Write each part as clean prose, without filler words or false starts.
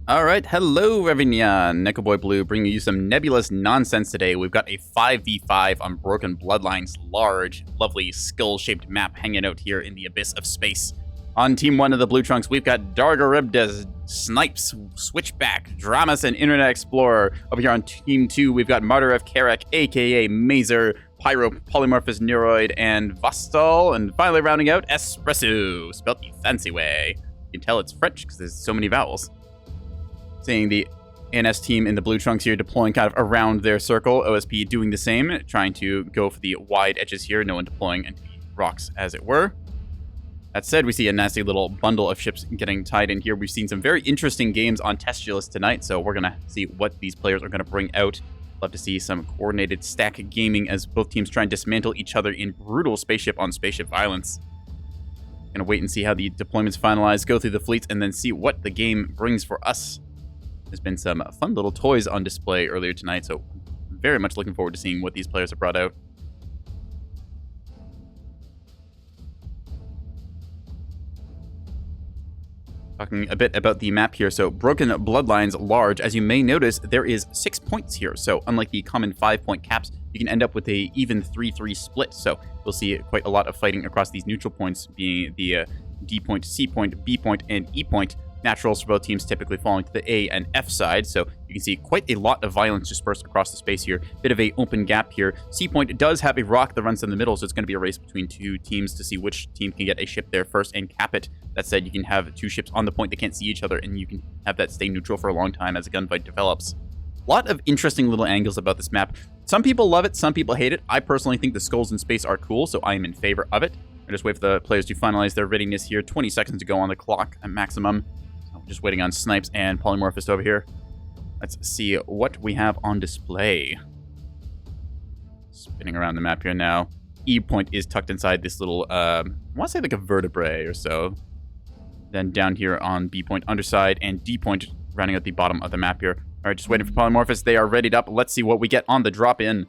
All right, hello everyone. Nekoboy Blue bringing you some Nebulous nonsense today. We've got a 5v5 on Broken Bloodlines, large, lovely, skull-shaped map hanging out here in the abyss of space. On Team 1 of the Blue Trunks, we've got Dargaribdes, Snipes, Switchback, Dramas, and Internet Explorer. Over here on Team 2, we've got Martyr of Karak, aka Mazer, Pyro, Polymorphous Neuroid, and Vostal. And finally rounding out, Espresso, spelt the fancy way. You can tell it's French because there's so many vowels. Seeing the NS team in the Blue Trunks here deploying kind of around their circle. OSP doing the same, trying to go for the wide edges here. No one deploying into the rocks, as it were. That said, we see a nasty little bundle of ships getting tied in here. We've seen some very interesting games on TESTULOUS tonight, so we're going to see what these players are going to bring out. Love to see some coordinated stack gaming as both teams try and dismantle each other in brutal spaceship-on-spaceship violence. Gonna wait and see how the deployments finalize, go through the fleets, and then see what the game brings for us. There's been some fun little toys on display earlier tonight, so very much looking forward to seeing what these players have brought out. Talking a bit about the map here, so Broken Bloodlines large. As you may notice, there is 6 points here, so unlike the common 5-point caps, you can end up with a even 3-3 split, so we'll see quite a lot of fighting across these neutral points, being the D point, C point, B point, and E point. Naturals for both teams typically falling to the A and F side, so you can see quite a lot of violence dispersed across the space here. Bit of a open gap here. C point does have a rock that runs in the middle, so it's going to be a race between two teams to see which team can get a ship there first and cap it. That said, you can have two ships on the point that can't see each other, and you can have that stay neutral for a long time as a gunfight develops. A lot of interesting little angles about this map. Some people love it, some people hate it. I personally think the skulls in space are cool, so I am in favor of it. I just wait for the players to finalize their readiness here. 20 seconds to go on the clock at maximum. Just waiting on Snipes and Polymorphous over here. Let's see what we have on display. Spinning around the map here now. E point is tucked inside this little, I want to say like a vertebrae or so. Then down here on B point underside, and D point rounding out the bottom of the map here. All right, just waiting for Polymorphous. They are readied up. Let's see what we get on the drop-in.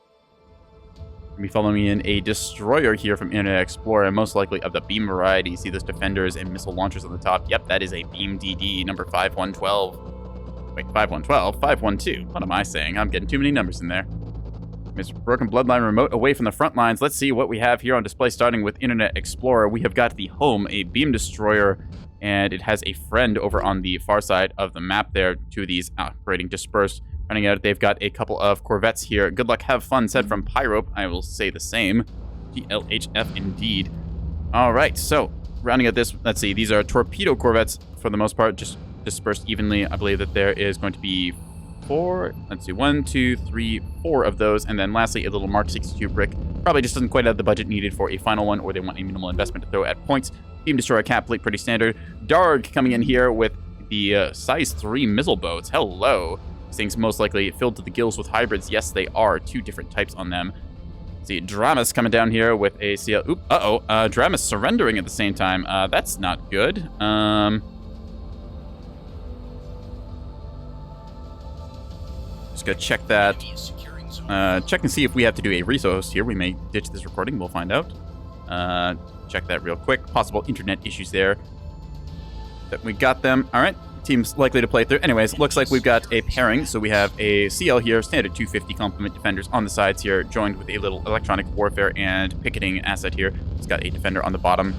Be following in a destroyer here from Internet Explorer, most likely of the beam variety. You see those defenders and missile launchers on the top. Yep, that is a beam DD, number 5112. Wait, 5112? 512. What am I saying? I'm getting too many numbers in there. Mr. Broken Bloodline remote away from the front lines. Let's see what we have here on display, starting with Internet Explorer. We have got the home, a beam destroyer, and it has a friend over on the far side of the map there. Two of these operating dispersed. Running out, they've got a couple of corvettes here. Good luck, have fun, said from Pyro. I will say the same. GLHF indeed. All right, so rounding out this, let's see. These are torpedo corvettes for the most part, just dispersed evenly. I believe that there is going to be four. Let's see, 1, 2, 3, 4 of those. And then lastly, a little Mark 62 brick. Probably just doesn't quite have the budget needed for a final one, or they want a minimal investment to throw at points. Beam destroyer cap plate, pretty standard. Darg coming in here with the size 3 missile boats. Hello. These things most likely filled to the gills with hybrids. Yes, they are. 2 different types on them. See, Dramas coming down here with a CL. Oop, uh-oh. Dramas surrendering at the same time. That's not good. Just gotta check that. Check and see if we have to do a resource here. We may ditch this recording. We'll find out. Check that real quick. Possible internet issues there. That we got them. All right. Team's likely to play through. Anyways, looks like we've got a pairing. So we have a CL here, standard 250 complement defenders on the sides here, joined with a little electronic warfare and picketing asset here. It's got a defender on the bottom.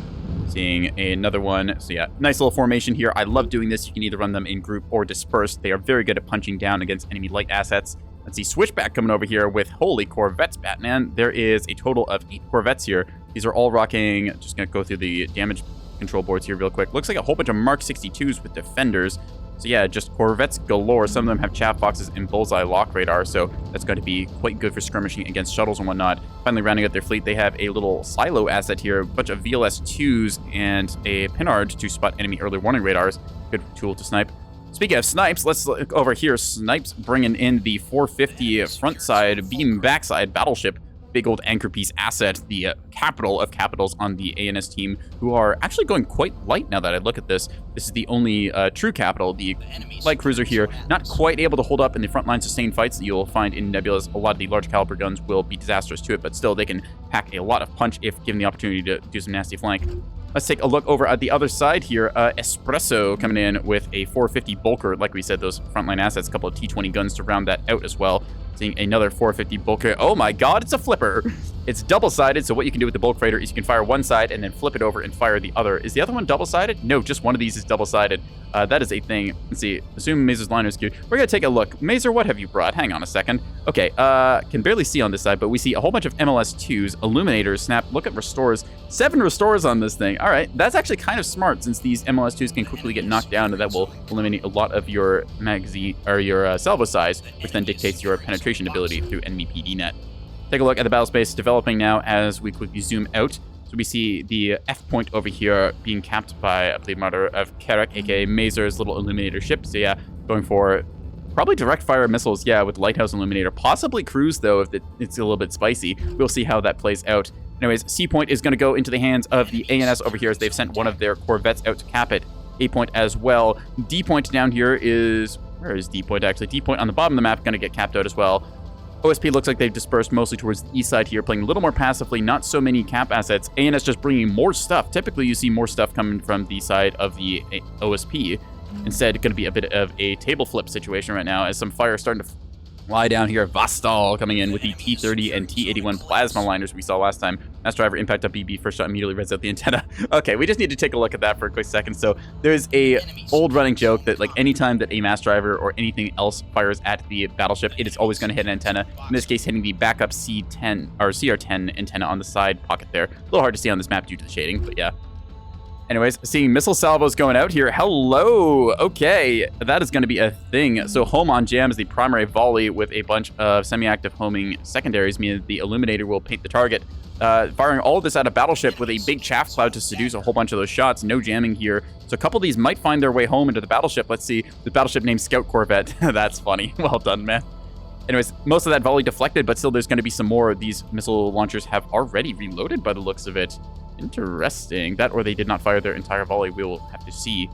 Seeing another one. So yeah, nice little formation here. I love doing this. You can either run them in group or dispersed. They are very good at punching down against enemy light assets. Let's see, Switchback coming over here with holy Corvettes, Batman. There is a total of 8 Corvettes here. These are all rocking. Just gonna go through the damage control boards here real quick. Looks like a whole bunch of Mark 62s with defenders. So yeah, just Corvettes galore. Some of them have chaff boxes and bullseye lock radar, so that's going to be quite good for skirmishing against shuttles and whatnot. Finally rounding out their fleet, they have a little silo asset here, a bunch of VLS-2s and a Pinard to spot enemy early warning radars. Good tool to snipe. Speaking of snipes, let's look over here. Snipes bringing in the 450 front side, beam backside battleship. Big old anchor piece asset, the capital of capitals on the ANS team, who are actually going quite light now that I look at this. This is the only true capital, the light cruiser here, not quite able to hold up in the frontline sustained fights that you'll find in Nebulous. A lot of the large caliber guns will be disastrous to it, but still they can pack a lot of punch if given the opportunity to do some nasty flank. Let's take a look over at the other side here. Espresso coming in with a 450 Bulker. Like we said, those frontline assets, a couple of T20 guns to round that out as well. Seeing another 450 Bulker. Oh my god, it's a flipper. It's double-sided, so what you can do with the Bulk Freighter is you can fire one side and then flip it over and fire the other. Is the other one double-sided? No, just one of these is double-sided. That is a thing. Let's see. Assume Mazer's liner is queued. We're going to take a look. Mazer, what have you brought? Hang on a second. Okay, can barely see on this side, but we see a whole bunch of MLS2s, Illuminators, Snap. Look at Restores. 7 Restores on this thing. All right, that's actually kind of smart since these MLS2s can quickly get knocked down, and that will eliminate a lot of your magazine or your salvo size, which then dictates your penetration ability through enemy PD net. Take a look at the battle space developing now as we quickly zoom out. So we see the F point over here being capped by, I believe, Martyr of Karak, aka Mazer's little Illuminator ship. So yeah, going for probably direct fire missiles, yeah, with Lighthouse Illuminator. Possibly cruise, though, if it's a little bit spicy. We'll see how that plays out. Anyways, C point is going to go into the hands of the ANS over here as they've sent one of their corvettes out to cap it. A point as well. D point down here is... Where is D point, actually? D point on the bottom of the map going to get capped out as well. OSP looks like they've dispersed mostly towards the east side here, playing a little more passively, not so many cap assets. ANS just bringing more stuff. Typically, you see more stuff coming from the side of the OSP. Instead, going to be a bit of a table flip situation right now as some fire is starting to fly down here. Vostal coming in with the T30 and T81 plasma liners we saw last time. Mass Driver impact up BB, first shot immediately reds out the antenna. Okay, we just need to take a look at that for a quick second. So there's a old running joke that like anytime that a Mass Driver or anything else fires at the battleship, it is always going to hit an antenna. In this case, hitting the backup C10 or CR10 antenna on the side pocket there. A little hard to see on this map due to the shading, but yeah. Anyways, seeing missile salvos going out here. Hello! Okay, that is going to be a thing. So home on jam is the primary volley with a bunch of semi-active homing secondaries, meaning the Illuminator will paint the target. Firing all of this at a battleship with a big chaff cloud to seduce a whole bunch of those shots. No jamming here. So a couple of these might find their way home into the battleship. Let's see. The battleship named Scout Corvette. That's funny. Well done, man. Anyways, most of that volley deflected, but still there's going to be some more. These missile launchers have already reloaded by the looks of it. Interesting. That or they did not fire their entire volley. We will have to see.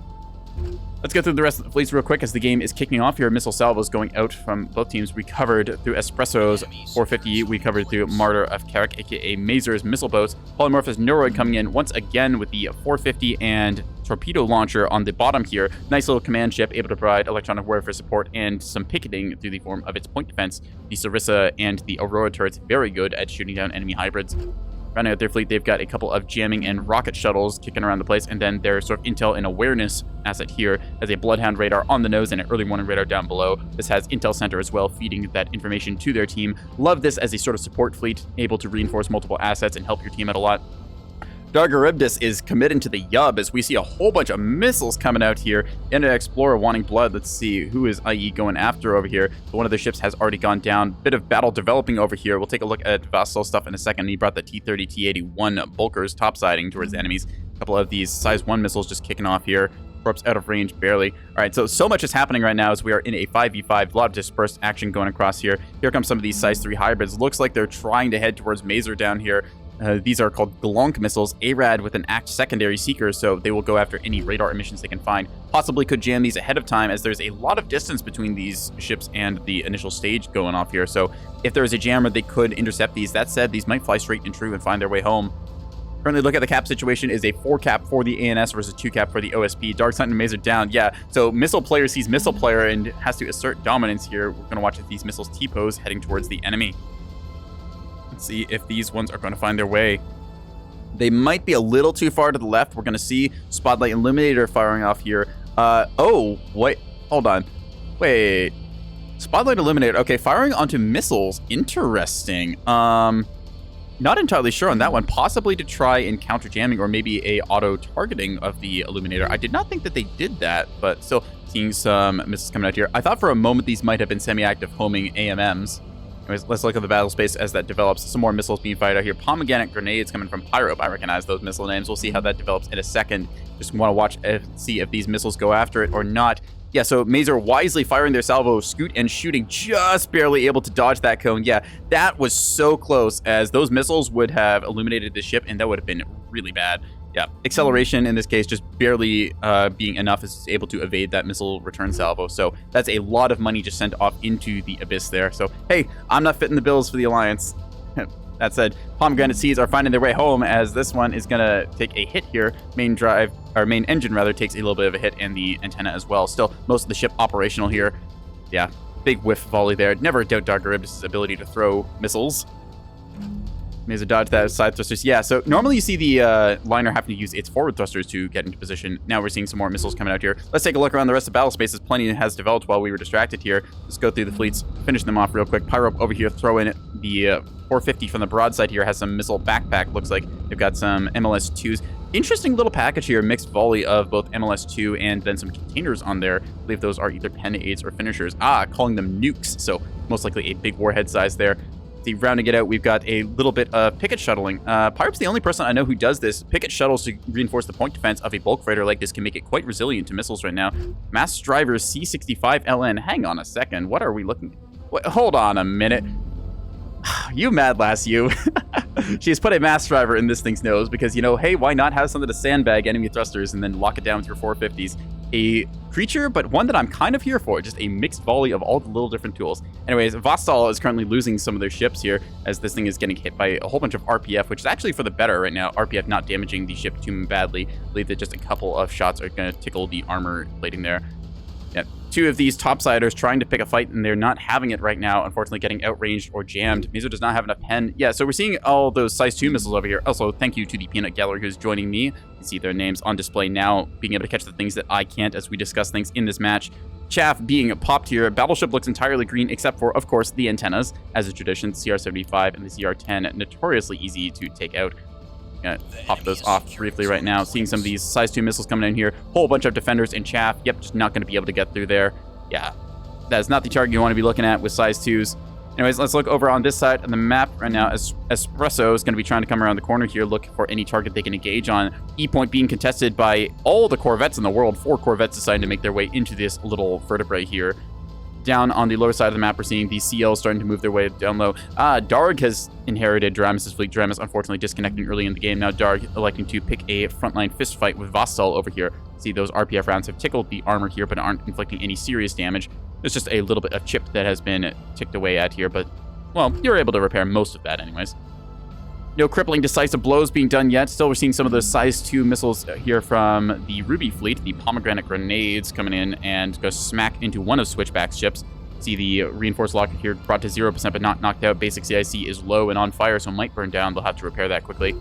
Let's go through the rest of the fleets real quick as the game is kicking off here. Missile salvos going out from both teams. We covered through Espresso's 450. We covered through Martyr of Karak, aka Mazer's missile boats. Polymorphous Neuroid coming in once again with the 450 and torpedo launcher on the bottom here. Nice little command ship able to provide electronic warfare support and some picketing through the form of its point defense. The Sarissa and the Aurora turrets very good at shooting down enemy hybrids. Rounding out their fleet, they've got a couple of jamming and rocket shuttles kicking around the place, and then their sort of intel and awareness asset here has a Bloodhound radar on the nose and an early warning radar down below. This has Intel Center as well, feeding that information to their team. Love this as a sort of support fleet, able to reinforce multiple assets and help your team out a lot. Dargaribdis is committing to the Yub as we see a whole bunch of missiles coming out here. And an Explorer wanting blood. Let's see who is IE going after over here. But one of the ships has already gone down. Bit of battle developing over here. We'll take a look at Vassal stuff in a second. He brought the T30, T81 Bulkers topsiding towards the enemies. A couple of these size 1 missiles just kicking off here. Corpse out of range barely. All right, so much is happening right now as we are in a 5v5. A lot of dispersed action going across here. Here come some of these size 3 hybrids. Looks like they're trying to head towards Mazer down here. These are called Glonk missiles, ARAD with an ACT secondary seeker, so they will go after any radar emissions they can find. Possibly could jam these ahead of time as there's a lot of distance between these ships and the initial stage going off here. So if there is a jammer, they could intercept these. That said, these might fly straight and true and find their way home. Currently, look at the cap situation is a 4 cap for the ANS versus 2 cap for the OSP. Dark Hunt and Mazer down. Yeah, so missile player sees missile player and has to assert dominance here. We're going to watch these missiles T-pose heading towards the enemy. Let's see if these ones are going to find their way. They might be a little too far to the left. We're going to see Spotlight Illuminator firing off here. Oh, wait. Hold on. Wait. Spotlight Illuminator. Okay, firing onto missiles. Interesting. Not entirely sure on that one. Possibly to try and counter jamming or maybe a auto targeting of the Illuminator. I did not think that they did that, but still seeing some missiles coming out here. I thought for a moment these might have been semi-active homing AMMs. Anyways, let's look at the battle space as that develops. Some more missiles being fired out here. Pomegranate grenades coming from Pyrope. I recognize those missile names. We'll see how that develops in a second. Just want to watch see if these missiles go after it or not. Yeah, so Mazer wisely firing their salvo, Scoot and shooting, just barely able to dodge that cone. Yeah, that was so close as those missiles would have illuminated the ship, and that would have been really bad. Yeah, acceleration in this case just barely being enough is able to evade that missile return salvo. So that's a lot of money just sent off into the abyss there. So, hey, I'm not fitting the bills for the Alliance. That said, pomegranate seeds are finding their way home as this one is going to take a hit here. Main engine rather takes a little bit of a hit, and the antenna as well. Still, most of the ship operational here. Yeah, big whiff volley there. Never doubt Dargaribus' ability to throw missiles. There's a dodge that side thrusters. Yeah, so normally you see the liner having to use its forward thrusters to get into position. Now we're seeing some more missiles coming out here. Let's take a look around the rest of battle spaces. Plenty has developed while we were distracted here. Let's go through the fleets, finish them off real quick. Pyro over here, throw in the 450 from the broadside here. Has some missile backpack. Looks like they've got some MLS-2s. Interesting little package here. Mixed volley of both MLS-2 and then some containers on there. I believe those are either pen aids or finishers. Calling them nukes. So most likely a big warhead size there. Rounding it out, we've got a little bit of picket shuttling. Pyrop's the only person I know who does this. Picket shuttles to reinforce the point defense of a bulk freighter like this can make it quite resilient to missiles right now. Mass Driver C-65LN. Hang on a second. What are we looking... Wait, hold on a minute. You mad lass, you. She's put a mass driver in this thing's nose because, you know, hey, why not have something to sandbag enemy thrusters and then lock it down with your 450s? A creature, but one that I'm kind of here for. Just a mixed volley of all the little different tools. Anyways, Vostal is currently losing some of their ships here as this thing is getting hit by a whole bunch of RPF, which is actually for the better right now. RPF not damaging the ship too badly. I believe that just a couple of shots are going to tickle the armor plating there. Yeah, two of these topsiders trying to pick a fight, and they're not having it right now, unfortunately getting outranged or jammed. Mizo does not have enough pen. Yeah, so we're seeing all those size 2 missiles over here. Also, thank you to the Peanut Gallery who's joining me. You can see their names on display now, being able to catch the things that I can't as we discuss things in this match. Chaff being popped here. Battleship looks entirely green, except for, of course, the antennas. As a tradition, CR-75 and the CR-10 notoriously easy to take out. Gonna pop those off briefly right now. Seeing some of these size 2 missiles coming in here. Whole bunch of defenders and chaff. Yep, just not going to be able to get through there. Yeah, that's not the target you want to be looking at with size 2s. Anyways, let's look over on this side of the map right now. Espresso is going to be trying to come around the corner here, look for any target they can engage on. E-point being contested by all the corvettes in the world. 4 corvettes deciding to make their way into this little vertebrae here. Down on the lower side of the map, we're seeing the CLs starting to move their way down low. Darg has inherited Daramus' fleet. Daramus, unfortunately, disconnecting early in the game. Now Darg electing to pick a frontline fist fight with Vostal over here. See, those RPF rounds have tickled the armor here, but aren't inflicting any serious damage. There's just a little bit of chip that has been ticked away at here, but, well, you're able to repair most of that anyways. No crippling decisive blows being done yet. Still, we're seeing some of those size 2 missiles here from the Ruby fleet. The pomegranate grenades coming in and go smack into one of Switchback's ships. See the reinforced locker here brought to 0%, but not knocked out. Basic CIC is low and on fire, so might burn down. They'll have to repair that quickly.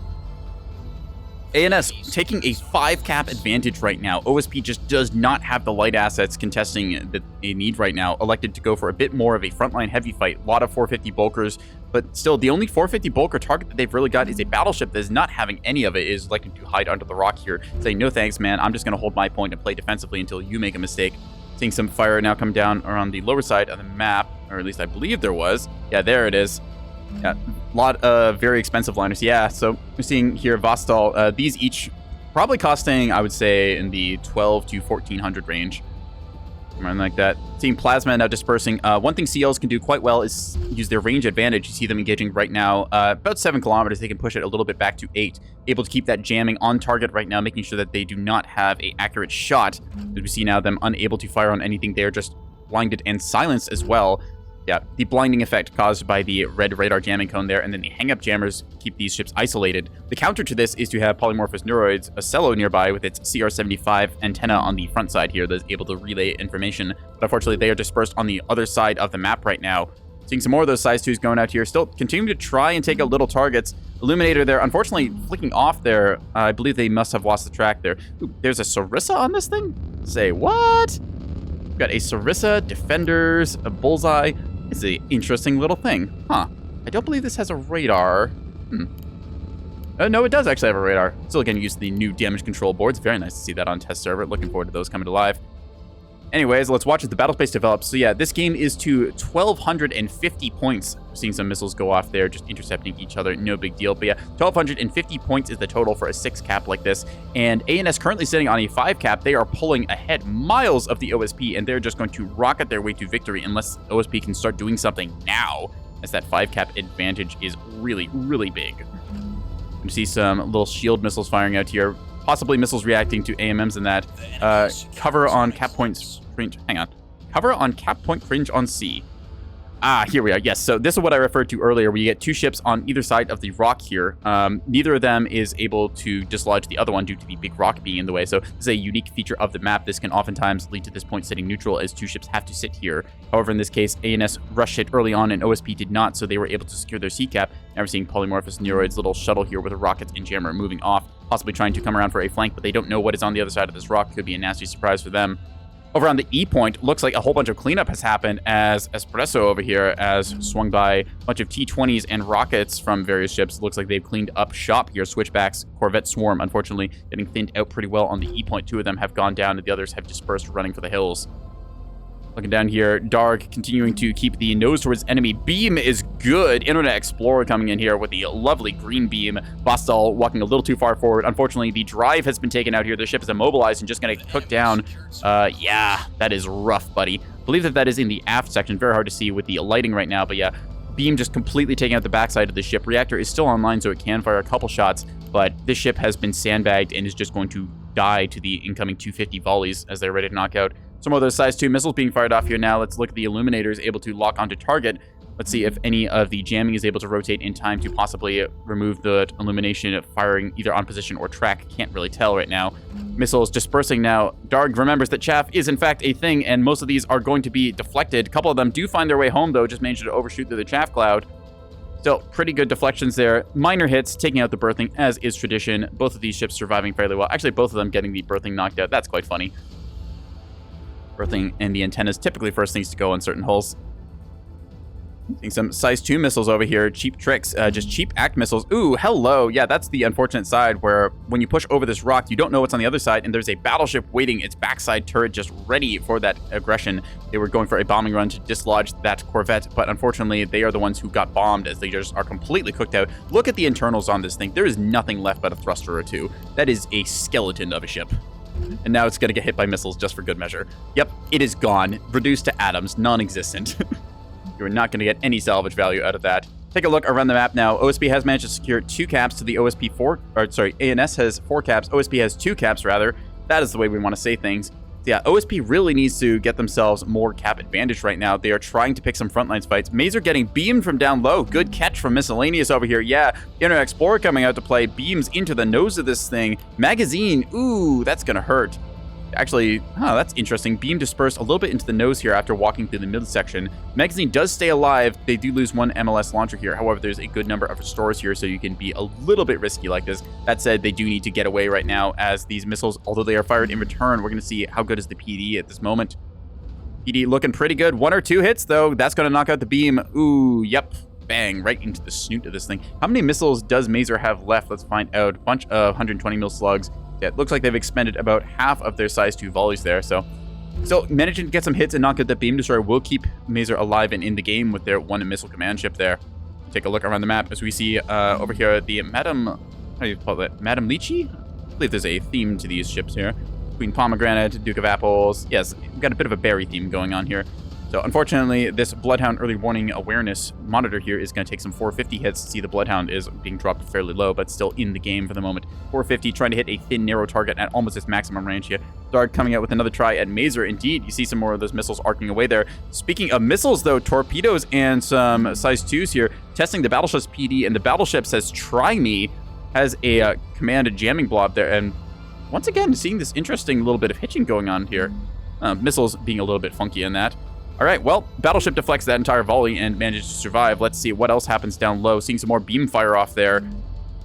ANS taking a 5 cap advantage right now. OSP just does not have the light assets contesting that they need right now. Elected to go for a bit more of a frontline heavy fight. A lot of 450 bulkers, but still the only 450 bulker target that they've really got is a battleship that is not having any of it. Is electing to hide under the rock here, saying no thanks, man. I'm just going to hold my point and play defensively until you make a mistake. Seeing some fire now come down around the lower side of the map, or at least I believe there was. Yeah, there it is. Yeah, a lot of very expensive liners. Yeah, so we're seeing here Vostal. These each probably costing, I would say, in the 12 to 1400 range. Something like that. Seeing Plasma now dispersing. One thing CLs can do quite well is use their range advantage. You see them engaging right now about 7 kilometers. They can push it a little bit back to 8. Able to keep that jamming on target right now, making sure that they do not have an accurate shot. As we see now them unable to fire on anything. They are just blinded and silenced as well. Yeah, the blinding effect caused by the red radar jamming cone there, and then the hang-up jammers keep these ships isolated. The counter to this is to have Polymorphous Neuroids, a Cello nearby with its CR-75 antenna on the front side here that's able to relay information. But unfortunately, they are dispersed on the other side of the map right now. Seeing some more of those size 2s going out here. Still continuing to try and take out little targets. Illuminator there, unfortunately, flicking off there. I believe they must have lost the track there. Ooh, there's a Sarissa on this thing? Say what? We've got a Sarissa, Defenders, a Bullseye. It's an interesting little thing. Huh. I don't believe this has a radar. No, it does actually have a radar. Still getting used to the new damage control boards. Very nice to see that on test server. Looking forward to those coming to live. Anyways, let's watch as the battle space develops. So yeah, this game is to 1,250 points. We're seeing some missiles go off there, just intercepting each other. No big deal. But yeah, 1,250 points is the total for a 6 cap like this. And ANS currently sitting on a 5 cap. They are pulling ahead miles of the OSP, and they're just going to rocket their way to victory unless OSP can start doing something now, as that 5 cap advantage is really, really big. You see some little shield missiles firing out here. Possibly missiles reacting to AMMs and that. Cover on cap points. Hang on. Cover on cap point cringe on C. Here we are. Yes, so this is what I referred to earlier, where you get two ships on either side of the rock here. Neither of them is able to dislodge the other one due to the big rock being in the way. So this is a unique feature of the map. This can oftentimes lead to this point sitting neutral, as two ships have to sit here. However, in this case, ANS rushed it early on and OSP did not, so they were able to secure their sea cap. Now we're seeing Polymorphous Neuroid's little shuttle here with the rockets and jammer moving off, possibly trying to come around for a flank, but they don't know what is on the other side of this rock. Could be a nasty surprise for them. Over on the E point, looks like a whole bunch of cleanup has happened, as Espresso over here has swung by a bunch of T-20s and rockets from various ships. Looks like they've cleaned up shop here. Switchbacks, Corvette Swarm, unfortunately, getting thinned out pretty well on the E point. Two of them have gone down, and the others have dispersed, running for the hills. Looking down here, Darg continuing to keep the nose towards enemy. Beam is good. Internet Explorer coming in here with the lovely green beam. Vostal walking a little too far forward. Unfortunately, the drive has been taken out here. The ship is immobilized and just going to get cooked down. Yeah, that is rough, buddy. I believe that is in the aft section. Very hard to see with the lighting right now, but yeah, beam just completely taking out the backside of the ship. Reactor is still online, so it can fire a couple shots, but this ship has been sandbagged and is just going to die to the incoming 250 volleys as they're ready to knock out. Some of those size 2 missiles being fired off here now. Let's look at the Illuminators able to lock onto target. Let's see if any of the jamming is able to rotate in time to possibly remove the illumination firing either on position or track. Can't really tell right now. Missiles dispersing now. Darg remembers that chaff is in fact a thing, and most of these are going to be deflected. A couple of them do find their way home, though, just managed to overshoot through the chaff cloud. Still, pretty good deflections there. Minor hits, taking out the berthing, as is tradition. Both of these ships surviving fairly well. Actually, both of them getting the berthing knocked out. That's quite funny. Berthing and the antennas typically first things to go on certain hulls. Seeing some size 2 missiles over here. Cheap tricks, just cheap act missiles. Ooh, hello. Yeah, that's the unfortunate side where when you push over this rock, you don't know what's on the other side, and there's a battleship waiting, its backside turret just ready for that aggression. They were going for a bombing run to dislodge that Corvette, but unfortunately, they are the ones who got bombed, as they just are completely cooked out. Look at the internals on this thing. There is nothing left but a thruster or two. That is a skeleton of a ship. And now it's going to get hit by missiles just for good measure. Yep, it is gone. Reduced to atoms. Non-existent. You're not going to get any salvage value out of that. Take a look around the map now. OSP has managed to secure 2 caps to the OSP 4... Or, sorry, ANS has 4 caps. OSP has 2 caps, rather. That is the way we want to say things. Yeah, OSP really needs to get themselves more cap advantage right now. They are trying to pick some frontlines fights. Mazer getting beamed from down low. Good catch from Miscellaneous over here. Yeah, Internet Explorer coming out to play. Beams into the nose of this thing. Magazine. Ooh, that's going to hurt. Actually, that's interesting. Beam dispersed a little bit into the nose here after walking through the midsection. Magazine does stay alive. They do lose 1 MLS launcher here. However, there's a good number of restores here, so you can be a little bit risky like this. That said, they do need to get away right now, as these missiles, although they are fired in return, we're going to see how good is the PD at this moment. PD looking pretty good. 1 or 2 hits, though. That's going to knock out the beam. Ooh, yep. Bang, right into the snoot of this thing. How many missiles does Mazer have left? Let's find out. A bunch of 120 mil slugs. Yeah, it looks like they've expended about half of their size 2 volleys there, so still managing to get some hits and knock out the beam destroyer will keep Mazer alive and in the game with their 1 missile command ship there. Take a look around the map as we see over here the Madam, how do you call it? Madam Lychee? I believe there's a theme to these ships here. Queen Pomegranate, Duke of Apples. Yes, we've got a bit of a berry theme going on here. So unfortunately, this Bloodhound early warning awareness monitor here is going to take some 450 hits. See, the Bloodhound is being dropped fairly low, but still in the game for the moment. 450, trying to hit a thin, narrow target at almost its maximum range here. Dark coming out with another try at Mazer. Indeed, you see some more of those missiles arcing away there. Speaking of missiles, though, torpedoes and some size 2s here, testing the battleship's PD, and the battleship says, "Try me," has a command jamming blob there, and once again, seeing this interesting little bit of hitching going on here. Missiles being a little bit funky in that. All right, well, Battleship deflects that entire volley and manages to survive. Let's see what else happens down low. Seeing some more beam fire off there.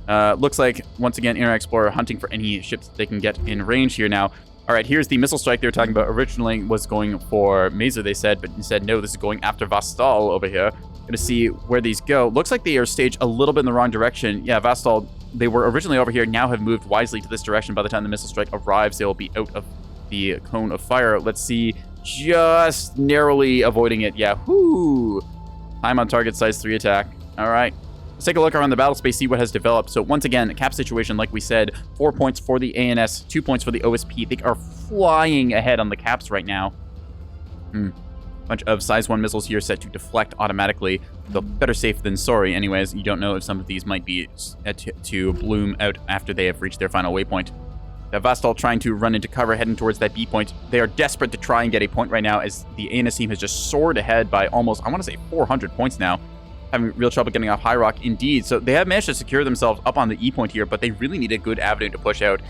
Looks like, once again, Internet Explorer hunting for any ships that they can get in range here now. All right, here's the missile strike they were talking about. Originally was going for Mazer, they said, but instead, no, this is going after Vostal over here. Gonna see where these go. Looks like they are staged a little bit in the wrong direction. Yeah, Vostal, they were originally over here, now have moved wisely to this direction. By the time the missile strike arrives, they will be out of the cone of fire. Let's see. Just narrowly avoiding it. Yeah, whoo. Time on target, size 3 attack. All right. Let's take a look around the battle space, see what has developed. So once again, a cap situation, like we said, 4 points for the ANS, 2 points for the OSP. They are flying ahead on the caps right now. Bunch of size 1 missiles here set to deflect automatically. Though better safe than sorry. Anyways, you don't know if some of these might be to bloom out after they have reached their final waypoint. Vastal trying to run into cover, heading towards that B point. They are desperate to try and get a point right now as the ANS team has just soared ahead by almost, I want to say 400 points now. Having real trouble getting off High Rock indeed. So they have managed to secure themselves up on the E point here, but they really need a good avenue to push out.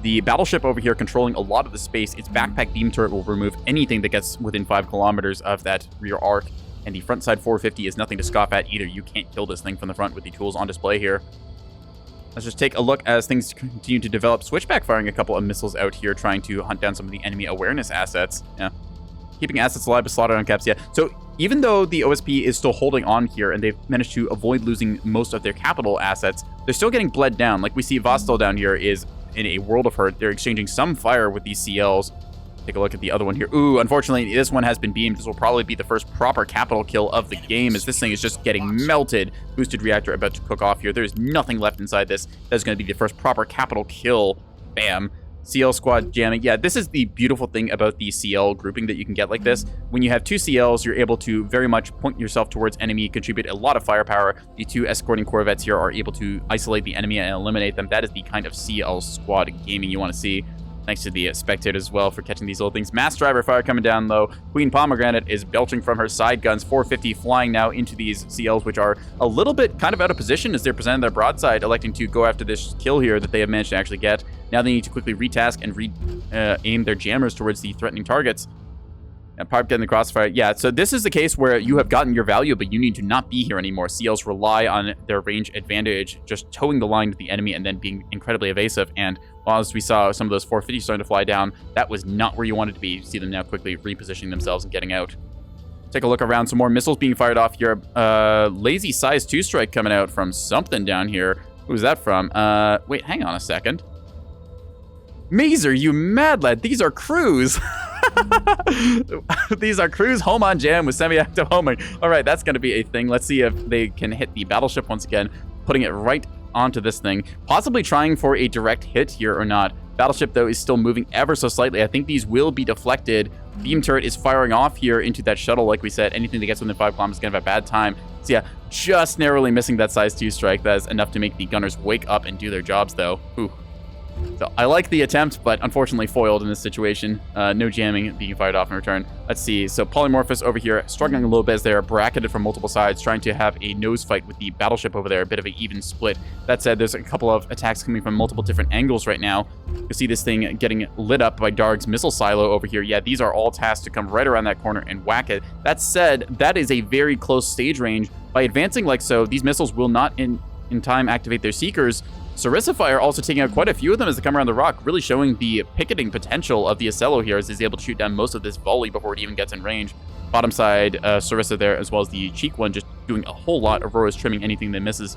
The battleship over here controlling a lot of the space. Its backpack beam turret will remove anything that gets within 5 kilometers of that rear arc. And the front side 450 is nothing to scoff at either. You can't kill this thing from the front with the tools on display here. Let's just take a look as things continue to develop. Switchback firing a couple of missiles out here, trying to hunt down some of the enemy awareness assets. Yeah. Keeping assets alive with slaughter on caps, yeah. So even though the OSP is still holding on here and they've managed to avoid losing most of their capital assets, they're still getting bled down. Like we see Vostal down here is in a world of hurt. They're exchanging some fire with these CLs. Take a look at the other one here. Ooh, unfortunately, this one has been beamed. This will probably be the first proper capital kill of the game as this thing is just getting melted. Boosted reactor about to cook off here. There's nothing left inside this. That's going to be the first proper capital kill. Bam. CL squad jamming. Yeah, this is the beautiful thing about the CL grouping that you can get like this. When you have 2 CLs, you're able to very much point yourself towards enemy, contribute a lot of firepower. The 2 escorting corvettes here are able to isolate the enemy and eliminate them. That is the kind of CL squad gaming you want to see. Thanks to the spectators as well for catching these little things. Mass driver fire coming down low. Queen Pomegranate is belching from her side guns. 450 flying now into these CLs, which are a little bit kind of out of position as they're presenting their broadside, electing to go after this kill here that they have managed to actually get. Now they need to quickly retask and aim their jammers towards the threatening targets. And Pipe getting the crossfire. Yeah, so this is the case where you have gotten your value, but you need to not be here anymore. CLs rely on their range advantage, just towing the line with the enemy and then being incredibly evasive. And while as we saw some of those 450 starting to fly down, that was not where you wanted to be. You see them now quickly repositioning themselves and getting out. Take a look around. Some more missiles being fired off here. Lazy size 2 strike coming out from something down here. Who's that from? Wait, hang on a second. Mazer, you mad lad. These are crews. These are crews home on jam with semi-active homing. All right, that's going to be a thing. Let's see if they can hit the battleship once again, putting it right onto this thing, possibly trying for a direct hit here or not. Battleship, though, is still moving ever so slightly. I think these will be deflected. Beam turret is firing off here into that shuttle. Like we said, anything that gets within 5 kilometers is going to have a bad time. So yeah, just narrowly missing that size 2 strike. That is enough to make the gunners wake up and do their jobs, though. Ooh. So I like the attempt, but unfortunately foiled in this situation. No jamming being fired off in return. Let's see. So Polymorphous over here struggling a little bit as they are bracketed from multiple sides, trying to have a nose fight with the battleship over there. A bit of an even split. That said, there's a couple of attacks coming from multiple different angles right now. You see this thing getting lit up by Darg's missile silo over here. Yeah, these are all tasked to come right around that corner and whack it. That said, that is a very close stage range. By advancing like so, these missiles will not in time activate their seekers. Sarissa Fire also taking out quite a few of them as they come around the rock, really showing the picketing potential of the Ocello here as he's able to shoot down most of this volley before it even gets in range. Bottom side, Sarissa there, as well as the cheek one, just doing a whole lot. Aurora's trimming anything that misses.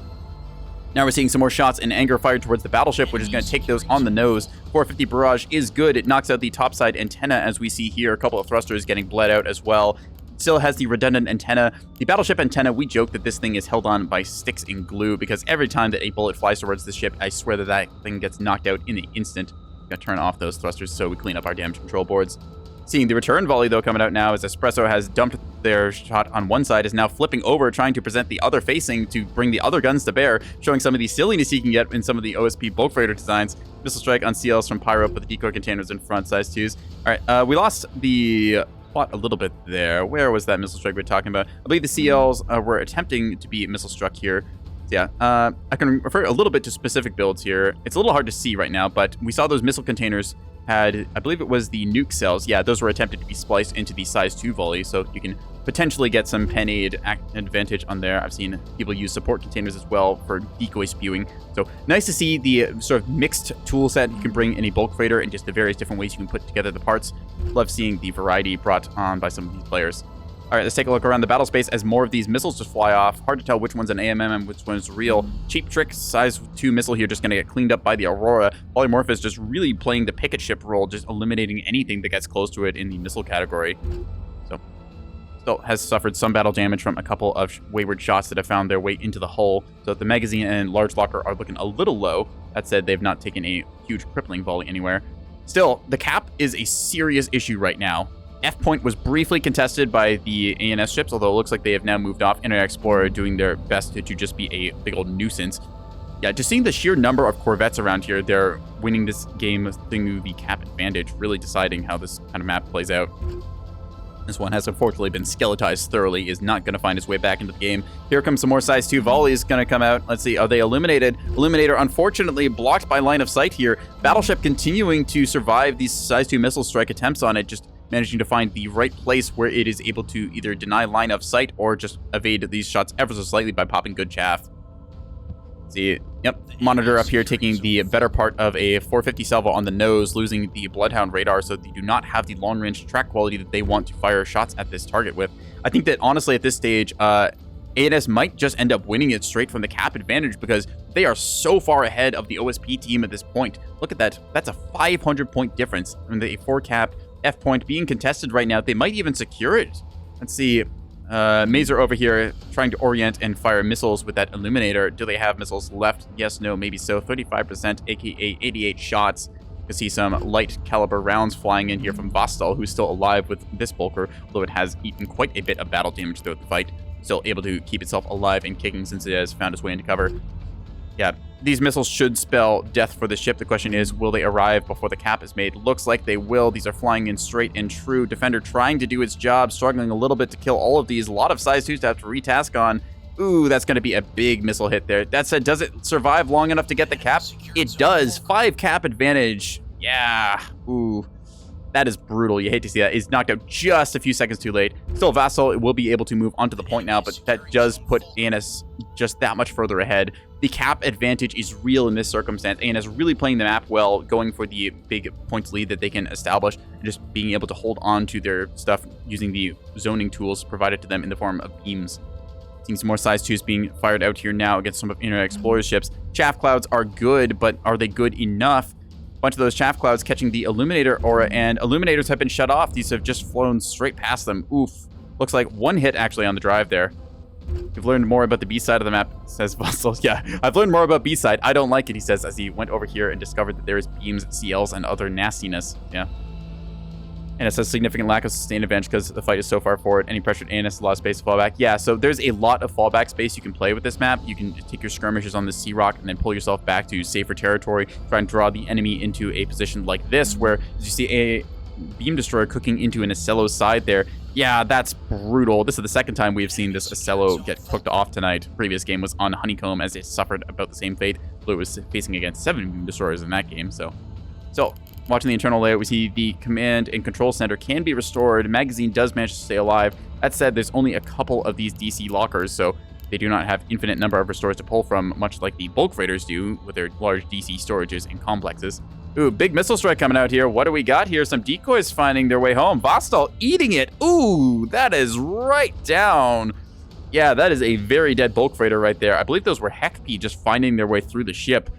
Now we're seeing some more shots in anger fired towards the battleship, which is going to take those on the nose. 450 barrage is good. It knocks out the topside antenna, as we see here. A couple of thrusters getting bled out as well. Still has the redundant antenna. The battleship antenna, we joke that this thing is held on by sticks and glue because every time that a bullet flies towards the ship, I swear that thing gets knocked out in an instant. Gotta turn off those thrusters so we clean up our damage control boards. Seeing the return volley, though, coming out now as Espresso has dumped their shot on one side, is now flipping over, trying to present the other facing to bring the other guns to bear, showing some of the silliness you can get in some of the OSP bulk freighter designs. Missile strike on CLs from Pyro, but the decoy containers in front, size 2s. All right, we lost the plot a little bit there. Where was that missile strike we were talking about? I believe the CLs were attempting to be missile struck here. Yeah, I can refer a little bit to specific builds here. It's a little hard to see right now, but we saw those missile containers had, I believe it was the nuke cells. Yeah, those were attempted to be spliced into the size 2 volley, so you can potentially get some pen aid advantage on there. I've seen people use support containers as well for decoy spewing. So nice to see the sort of mixed tool set you can bring in a bulk freighter and just the various different ways you can put together the parts. Love seeing the variety brought on by some of these players. All right, let's take a look around the battle space as more of these missiles just fly off. Hard to tell which one's an AMM and which one's real. Cheap Trick, size 2 missile here, just going to get cleaned up by the Aurora. Polymorphous just really playing the picket ship role, just eliminating anything that gets close to it in the missile category. So, still has suffered some battle damage from a couple of wayward shots that have found their way into the hull. So the magazine and large locker are looking a little low. That said, they've not taken a huge crippling volley anywhere. Still, the cap is a serious issue right now. F point was briefly contested by the ANS ships, although it looks like they have now moved off. Internet Explorer doing their best to just be a big old nuisance. Yeah, just seeing the sheer number of Corvettes around here, they're winning this game through the cap advantage, really deciding how this kind of map plays out. This one has unfortunately been skeletized thoroughly, is not going to find his way back into the game. Here comes some more size 2 volleys going to come out. Let's see, are they illuminated? Illuminator unfortunately blocked by line of sight here. Battleship continuing to survive these size 2 missile strike attempts on it, just managing to find the right place where it is able to either deny line of sight or just evade these shots ever so slightly by popping good chaff. See, yep, Monitor up here taking the better part of a 450 salvo on the nose, losing the Bloodhound radar, so they do not have the long-range track quality that they want to fire shots at this target with. I think that, honestly, at this stage, ANS might just end up winning it straight from the cap advantage because they are so far ahead of the OSP team at this point. Look at that. That's a 500-point difference from the 4-cap F point being contested right now. They might even secure it. Let's see. Mazer over here trying to orient and fire missiles with that Illuminator. Do they have missiles left? Yes, no, maybe so. 35%, aka 88 shots. You can see some light caliber rounds flying in here from Vostal, who's still alive with this Bulker, although it has eaten quite a bit of battle damage throughout the fight. Still able to keep itself alive and kicking since it has found its way into cover. Yeah, these missiles should spell death for the ship. The question is, will they arrive before the cap is made? Looks like they will. These are flying in straight and true. Defender trying to do its job, struggling a little bit to kill all of these. A lot of size 2s to have to retask on. Ooh, that's going to be a big missile hit there. That said, does it survive long enough to get the cap? It does. 5 cap advantage. Yeah. Ooh. That is brutal. You hate to see that. He's knocked out just a few seconds too late. Still, Vassal will be able to move onto the point now, but that does put ANS just that much further ahead. The cap advantage is real in this circumstance. ANS really playing the map well, going for the big points lead that they can establish, and just being able to hold on to their stuff using the zoning tools provided to them in the form of beams. Seeing some more size 2s being fired out here now against some of Internet Explorer's ships. Chaff clouds are good, but are they good enough? Bunch of those chaff clouds catching the Illuminator aura, and Illuminators have been shut off. These have just flown straight past them. Oof. Looks like one hit actually on the drive there. You've learned more about the B side of the map, says Vostal. Yeah, I've learned more about B side. I don't like it, he says, as he went over here and discovered that there is beams, CLs, and other nastiness. Yeah. And it says significant lack of sustained advantage because the fight is so far forward. Any pressured ANS, a lot of space to fall back. Yeah, so there's a lot of fallback space you can play with this map. You can take your skirmishes on the Sea Rock and then pull yourself back to safer territory. Try and draw the enemy into a position like this, where as you see a beam destroyer cooking into an Ocello's side there. Yeah, that's brutal. This is the second time we've seen this Ocello get cooked off tonight. Previous game was on Honeycomb, as it suffered about the same fate, though it was facing against 7 beam destroyers in that game. So watching the internal layout, we see the command and control center can be restored. Magazine does manage to stay alive. That said, there's only a couple of these DC lockers, so they do not have infinite number of restores to pull from, much like the bulk freighters do with their large DC storages and complexes. Ooh, big missile strike coming out here. What do we got here? Some decoys finding their way home. Vostal eating it. Ooh, that is right down. Yeah, that is a very dead bulk freighter right there. I believe those were Hekpi just finding their way through the ship.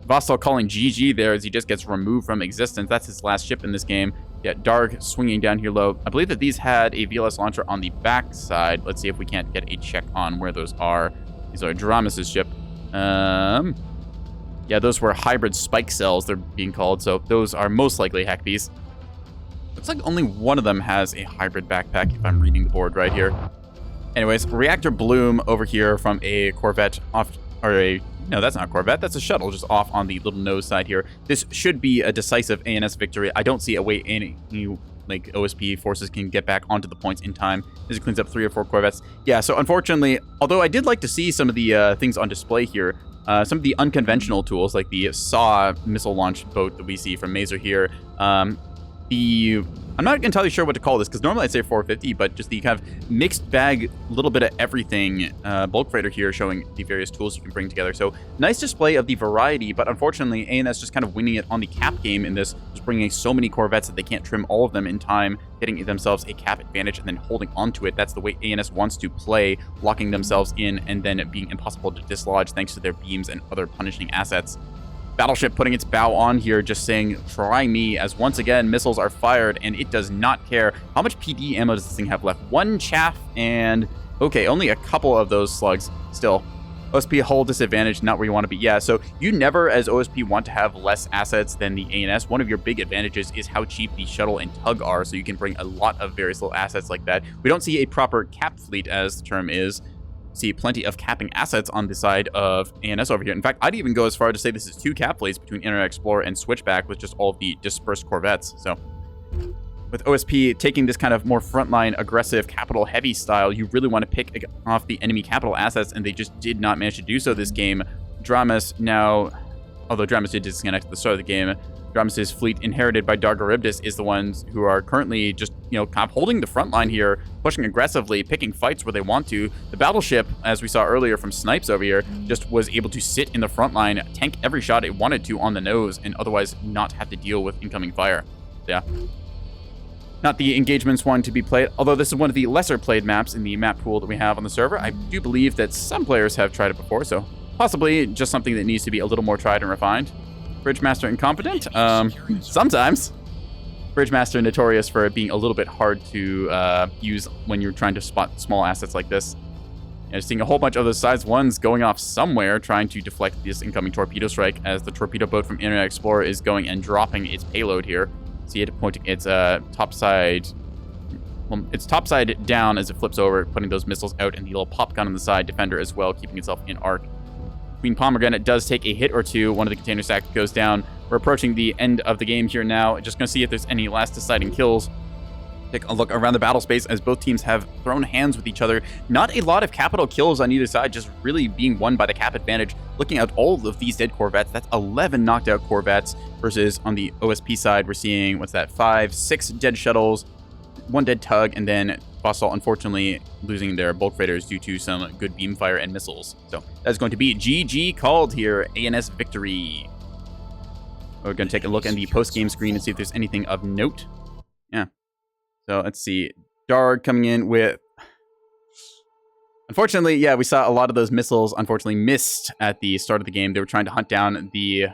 Vostal calling GG there as he just gets removed from existence. That's his last ship in this game. Yeah, Darg swinging down here low. I believe that these had a VLS launcher on the back side. Let's see if we can't get a check on where those are. These are Dramus' ship. Yeah, those were hybrid spike cells, they're being called, so those are most likely Hekpies. Looks like only one of them has a hybrid backpack, if I'm reading the board right here. Anyways, Reactor Bloom over here from a Corvette off, or a, no, that's not a Corvette, that's a shuttle just off on the little nose side here. This should be a decisive ANS victory. I don't see a way any like OSP forces can get back onto the points in time. This cleans up 3 or 4 Corvettes. Yeah, so unfortunately, although I did like to see some of the things on display here, some of the unconventional tools like the SAW missile launch boat that we see from Mazer here, I'm not entirely sure what to call this because normally I'd say 450, but just the kind of mixed bag, little bit of everything bulk freighter here showing the various tools you can bring together. So nice display of the variety, but unfortunately ANS just kind of winning it on the cap game in this, just bringing so many Corvettes that they can't trim all of them in time, getting themselves a cap advantage and then holding onto it. That's the way ANS wants to play, locking themselves in and then it being impossible to dislodge thanks to their beams and other punishing assets. Battleship putting its bow on here, just saying, try me, as once again, missiles are fired, and it does not care. How much PD ammo does this thing have left? 1 chaff, and okay, only a couple of those slugs. Still, OSP hull disadvantage, not where you want to be. Yeah, so you never, as OSP, want to have less assets than the ANS. One of your big advantages is how cheap the shuttle and tug are, so you can bring a lot of various little assets like that. We don't see a proper cap fleet, as the term is. see plenty of capping assets on the side of ANS over here. In fact, I'd even go as far to say this is 2 cap plays between Internet Explorer and Switchback with just all of the dispersed Corvettes. So with OSP taking this kind of more frontline, aggressive, capital-heavy style, you really want to pick off the enemy capital assets, and they just did not manage to do so this game. Dramus now, although Dramus did disconnect at the start of the game, Dramus' fleet inherited by Dargaribdis is the ones who are currently just, kind of holding the front line here, pushing aggressively, picking fights where they want to. The battleship, as we saw earlier from Snipes over here, just was able to sit in the front line, tank every shot it wanted to on the nose, and otherwise not have to deal with incoming fire. Yeah. Not the engagements one to be played, although this is one of the lesser played maps in the map pool that we have on the server. I do believe that some players have tried it before, so possibly just something that needs to be a little more tried and refined. Bridgemaster incompetent? Sometimes. Bridgemaster notorious for being a little bit hard to use when you're trying to spot small assets like this. Seeing a whole bunch of those size 1s going off somewhere, trying to deflect this incoming torpedo strike as the torpedo boat from Internet Explorer is going and dropping its payload here. See it pointing its topside down as it flips over, putting those missiles out, and the little pop gun on the side defender as well, keeping itself in arc. Queen Pomegranate does take a hit or two. One of the container stacks goes down. We're approaching the end of the game here now. Just going to see if there's any last deciding kills. Take a look around the battle space as both teams have thrown hands with each other. Not a lot of capital kills on either side, just really being won by the cap advantage. Looking at all of these dead Corvettes, that's 11 knocked out Corvettes versus on the OSP side, we're seeing, 5, 6 dead shuttles, 1 dead tug, and then Fossil, unfortunately, losing their bulk freighters due to some good beam fire and missiles. So that's going to be GG called here. ANS victory. We're going to take a look at the post-game screen and see if there's anything of note. Yeah. So let's see. Darg coming in with... Unfortunately, yeah, we saw a lot of those missiles, unfortunately, missed at the start of the game. They were trying to hunt down the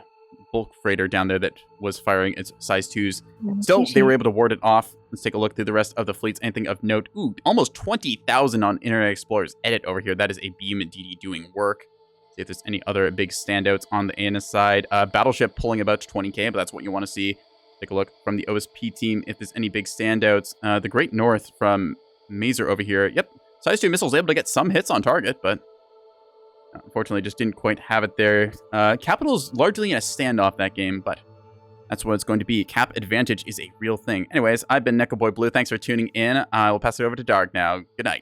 bulk freighter down there that was firing its size 2s. Still, they were able to ward it off. Let's take a look through the rest of the fleets. Anything of note? Ooh, almost 20,000 on Internet Explorer's edit over here. That is a beam DD doing work. See if there's any other big standouts on the ANS side. Battleship pulling about 20k, but that's what you want to see. Take a look from the OSP team if there's any big standouts. The Great North from Mazer over here. Yep, size 2 missiles able to get some hits on target, but unfortunately just didn't quite have it there. Capital's largely in a standoff that game, but that's what it's going to be. Cap advantage is a real thing. Anyways, I've been Nekoboy Blue. Thanks for tuning in. I will pass it over to Darg now. Good night.